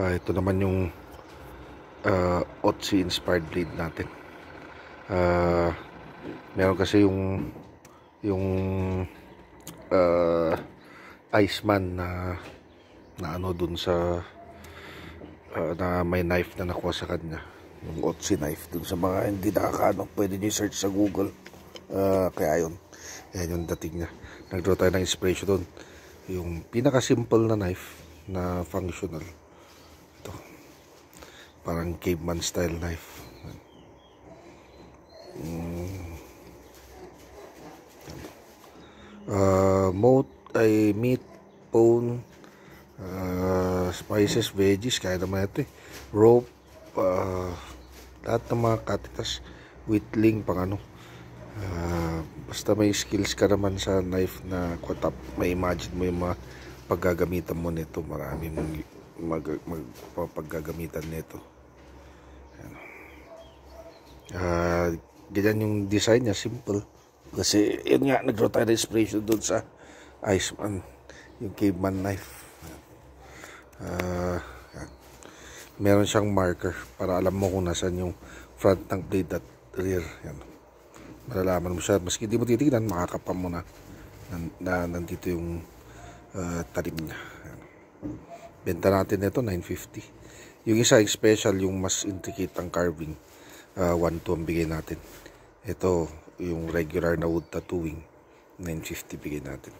Ito naman yung Otzi inspired blade natin. Meron kasi yung Iceman na ano dun sa na may knife na nakuha sa kanya, yung Otzi knife. Dun sa mga hindi nakakaano, pwede nyo search sa Google. Kaya yun, yan yung dating niya. Nagdraw tayo ng inspiration dun, yung pinaka simple na knife na functional. Ito, parang caveman style knife. Meat, bone, spices, veggies, kaya naman ito eh. Rope, lahat ng mga katitas, whittling, pang ano. Basta may skills ka naman sa knife na kwatap, may imagine mo yung mga paggagamitan mo nito. Marami mong paggagamitan nito. Ganyan yung design niya, simple. Kasi yun nga, nag-draw tayo na inspiration doon sa Iceman, yung caveman knife. Meron siyang marker para alam mo kung nasan yung front ng blade at rear. Yan. Malalaman mo siya, maski hindi mo titignan, makakapam mo na nandito yung talim niya. Yan. Benta natin ito, $950. Yung isa, yung special, yung mas intricate ang carving, $1,200 ang bigay natin. Ito, yung regular na wood tattooing, $950 bigay natin.